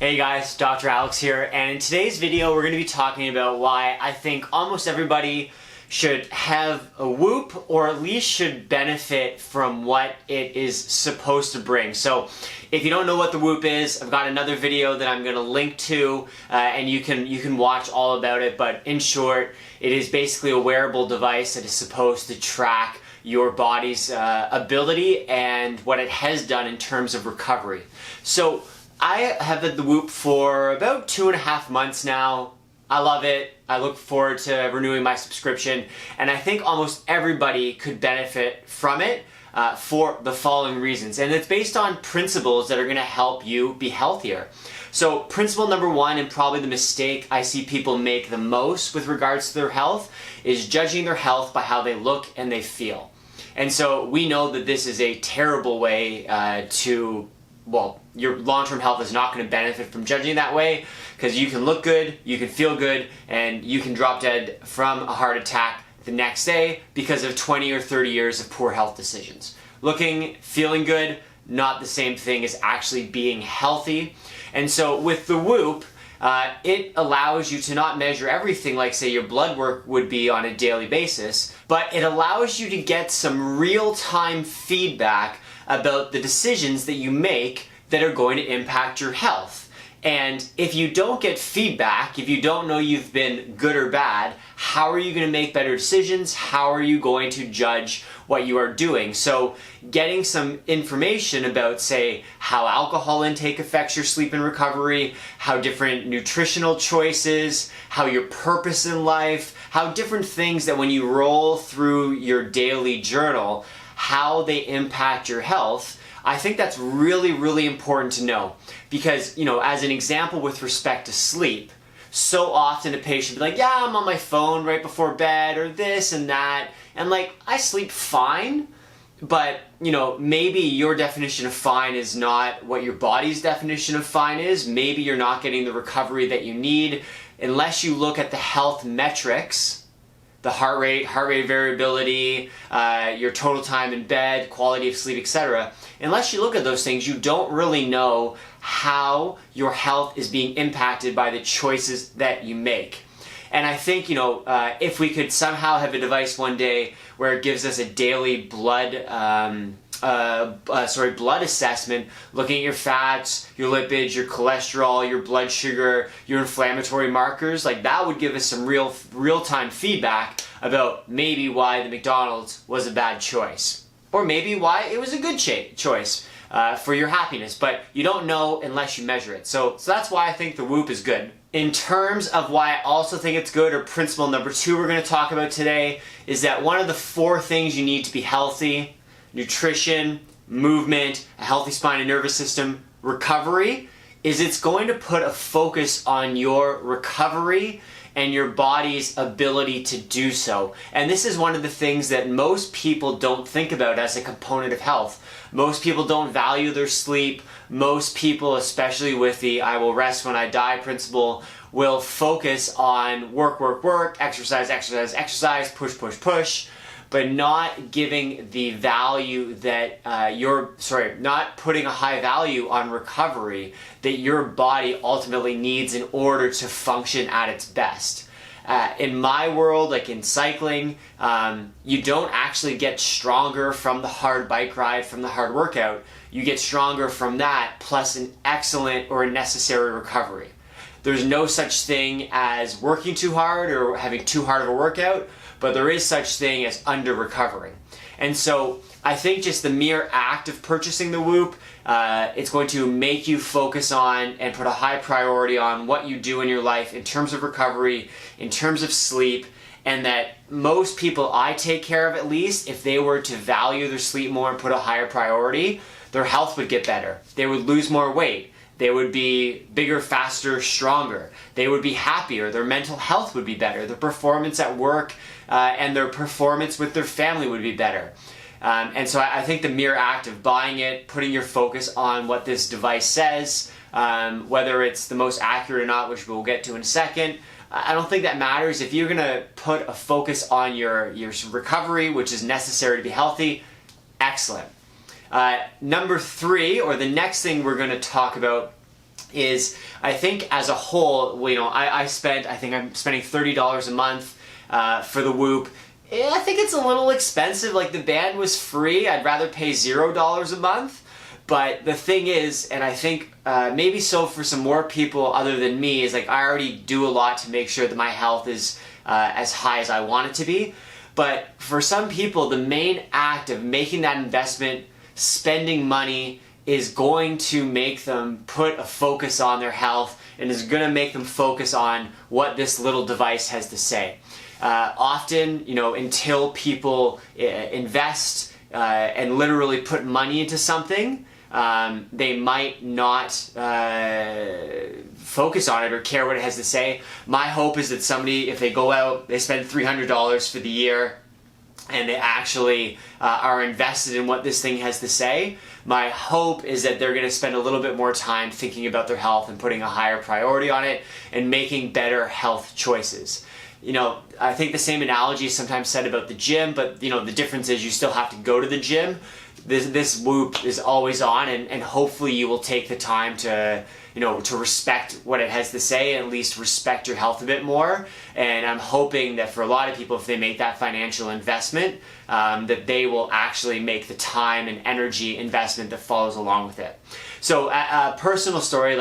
Hey guys, Dr. Alex here, and in today's video we're going to be talking about why I think almost everybody should have a Whoop, or at least should benefit from what it is supposed to bring. So if you don't know what the Whoop is, I've got another video that I'm going to link to, and you can watch all about it. But in short, it is basically a wearable device that is supposed to track your body's ability and what it has done in terms of recovery. So I have had the Whoop for about 2.5 months now. I love it. I look forward to renewing my subscription, and I think almost everybody could benefit from it for the following reasons. And it's based on principles that are going to help you be healthier. So principle number one, and probably the mistake I see people make the most with regards to their health, is judging their health by how they look and they feel. And so we know that this is a terrible way your long-term health is not going to benefit from judging that way, because you can look good, you can feel good, and you can drop dead from a heart attack the next day because of 20 or 30 years of poor health decisions. Looking, feeling good, not the same thing as actually being healthy. And so with the Whoop, it allows you to not measure everything like, say, your blood work would be on a daily basis, but it allows you to get some real-time feedback about the decisions that you make that are going to impact your health. And if you don't get feedback, if you don't know you've been good or bad, how are you going to make better decisions? How are you going to judge what you are doing? So getting some information about, say, how alcohol intake affects your sleep and recovery, how different nutritional choices, how your purpose in life, how different things that when you roll through your daily journal, how they impact your health. I think that's really, really important to know, because, as an example with respect to sleep, so often a patient will be like, yeah, I'm on my phone right before bed, or this and that, and I sleep fine, but maybe your definition of fine is not what your body's definition of fine is. Maybe you're not getting the recovery that you need unless you look at the health metrics, the heart rate variability, your total time in bed, quality of sleep, etc. Unless you look at those things, you don't really know how your health is being impacted by the choices that you make. And I think, if we could somehow have a device one day where it gives us a daily blood assessment, looking at your fats, your lipids, your cholesterol, your blood sugar, your inflammatory markers, that would give us some real-time feedback about maybe why the McDonald's was a bad choice, or maybe why it was a good choice for your happiness. But you don't know unless you measure it. So that's why I think the Whoop is good. In terms of why I also think it's good, or principle number two we're going to talk about today, is that one of the 4 things you need to be healthy: nutrition, movement, a healthy spine and nervous system, recovery, is it's going to put a focus on your recovery and your body's ability to do so. And this is one of the things that most people don't think about as a component of health. Most people don't value their sleep. Most people, especially with the I will rest when I die principle, will focus on work, exercise, push, but not giving the value that not putting a high value on recovery that your body ultimately needs in order to function at its best. In my world, like in cycling, you don't actually get stronger from the hard bike ride, from the hard workout. You get stronger from that plus an excellent or a necessary recovery. There's no such thing as working too hard or having too hard of a workout, but there is such thing as under-recovering. And so I think just the mere act of purchasing the Whoop, it's going to make you focus on and put a high priority on what you do in your life in terms of recovery, in terms of sleep, and that most people I take care of, at least, if they were to value their sleep more and put a higher priority, their health would get better. They would lose more weight. They would be bigger, faster, stronger. They would be happier. Their mental health would be better. Their performance at work and their performance with their family would be better. And so I think the mere act of buying it, putting your focus on what this device says, whether it's the most accurate or not, which we'll get to in a second, I don't think that matters. If you're going to put a focus on your recovery, which is necessary to be healthy, excellent. Number 3, or the next thing we're going to talk about, is I think as a whole, I think I'm spending $30 a month for the Whoop. I think it's a little expensive. Like, the band was free. I'd rather pay $0 a month. But the thing is, and I think maybe so for some more people other than me, is like I already do a lot to make sure that my health is as high as I want it to be. But for some people, the main act of making that investment, spending money, is going to make them put a focus on their health and is going to make them focus on what this little device has to say. Often, until people invest and literally put money into something, they might not focus on it or care what it has to say. My hope is that somebody, if they go out, they spend $300 for the year, and they actually are invested in what this thing has to say, my hope is that they're going to spend a little bit more time thinking about their health and putting a higher priority on it and making better health choices. I think the same analogy is sometimes said about the gym, but the difference is you still have to go to the gym. This Whoop is always on, and hopefully you will take the time to respect what it has to say, and at least respect your health a bit more. And I'm hoping that for a lot of people, if they make that financial investment, that they will actually make the time and energy investment that follows along with it. So a personal story,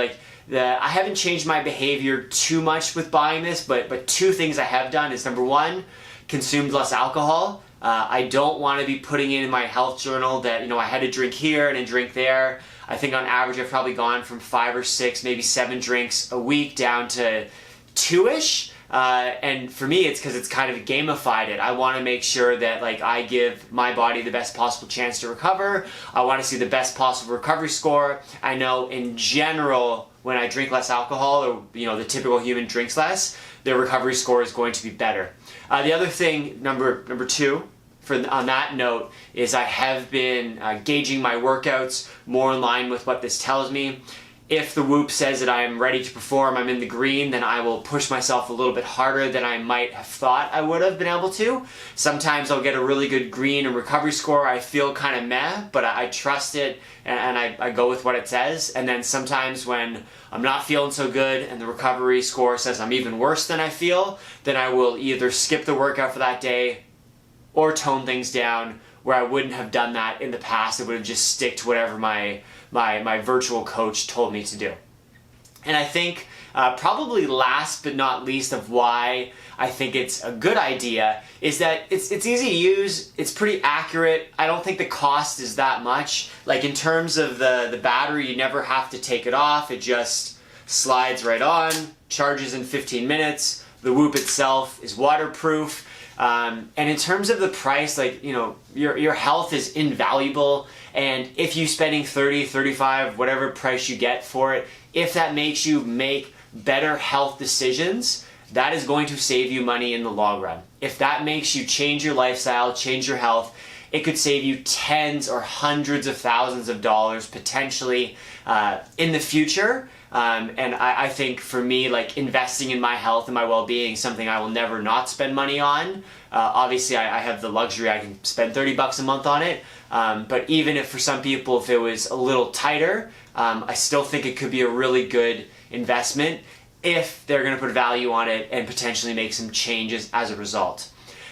I haven't changed my behavior too much with buying this, but two things I have done is, number one, consumed less alcohol. I don't want to be putting in my health journal that, I had a drink here and a drink there. I think on average I've probably gone from 5 or 6, maybe 7 drinks a week down to 2-ish. And for me, it's because it's kind of gamified it. I want to make sure that I give my body the best possible chance to recover. I want to see the best possible recovery score. I know in general, when I drink less alcohol, or the typical human drinks less, their recovery score is going to be better. The other thing, number two, on that note, is I have been gauging my workouts more in line with what this tells me. If the Whoop says that I'm ready to perform, I'm in the green, then I will push myself a little bit harder than I might have thought I would have been able to. Sometimes I'll get a really good green and recovery score. I feel kind of meh, but I trust it and I go with what it says. And then sometimes when I'm not feeling so good and the recovery score says I'm even worse than I feel, then I will either skip the workout for that day or tone things down, where I wouldn't have done that in the past. I would have just stick to whatever my virtual coach told me to do. And I think probably last but not least of why I think it's a good idea is that it's easy to use, it's pretty accurate. I don't think the cost is that much. In terms of the battery, you never have to take it off. It just slides right on, charges in 15 minutes. The Whoop itself is waterproof. And in terms of the price, your health is invaluable, and if you spending 30, 35, whatever price you get for it, if that makes you make better health decisions, that is going to save you money in the long run. If that makes you change your lifestyle, change your health, it could save you tens or hundreds of thousands of dollars potentially in the future. And I think for me, investing in my health and my well-being is something I will never not spend money on. Obviously, I have the luxury, I can spend $30 a month on it. But even if for some people, if it was a little tighter, I still think it could be a really good investment if they're going to put value on it and potentially make some changes as a result.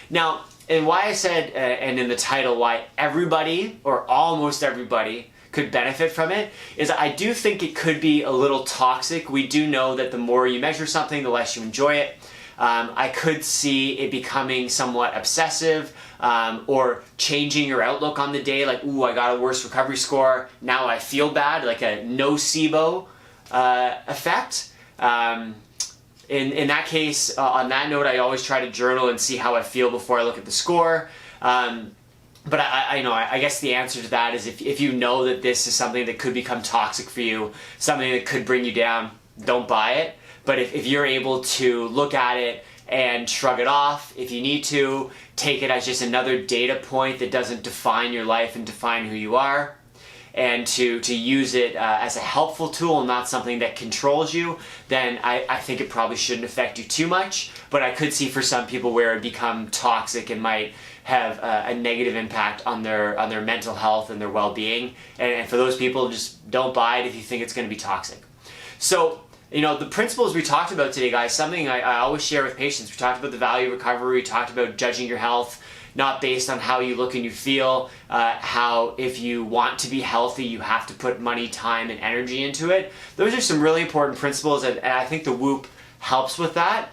Now, and why I said, and in the title, why everybody or almost everybody could benefit from it, is I do think it could be a little toxic. We do know that the more you measure something, the less you enjoy it. I could see it becoming somewhat obsessive, or changing your outlook on the day, ooh, I got a worse recovery score, now I feel bad, like a nocebo effect. In that case, on that note, I always try to journal and see how I feel before I look at the score. But I guess the answer to that is if you know that this is something that could become toxic for you, something that could bring you down, don't buy it. But if you're able to look at it and shrug it off, if you need to, take it as just another data point that doesn't define your life and define who you are, and to use it as a helpful tool and not something that controls you, then I think it probably shouldn't affect you too much. But I could see for some people where it become toxic and might have a negative impact on their mental health and their well-being. And for those people, just don't buy it if you think it's going to be toxic. So, you know, the principles we talked about today, guys, something I always share with patients. We talked about the value of recovery. We talked about judging your health, not based on how you look and you feel, how if you want to be healthy, you have to put money, time, and energy into it. Those are some really important principles, and I think the Whoop helps with that.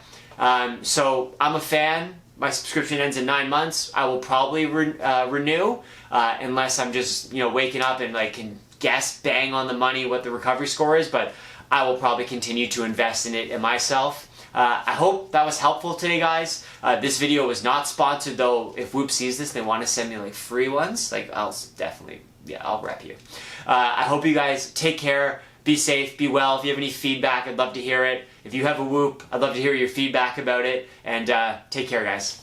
So I'm a fan. My subscription ends in 9 months. I will probably renew, unless I'm just, you know, waking up and like can guess bang on the money what the recovery score is, but I will probably continue to invest in it myself. I hope that was helpful today, guys. This video was not sponsored, though. If Whoop sees this, they want to send me like free ones. Like, I'll definitely, yeah, I'll rep you. I hope you guys take care, be safe, be well. If you have any feedback, I'd love to hear it. If you have a Whoop, I'd love to hear your feedback about it. And take care, guys.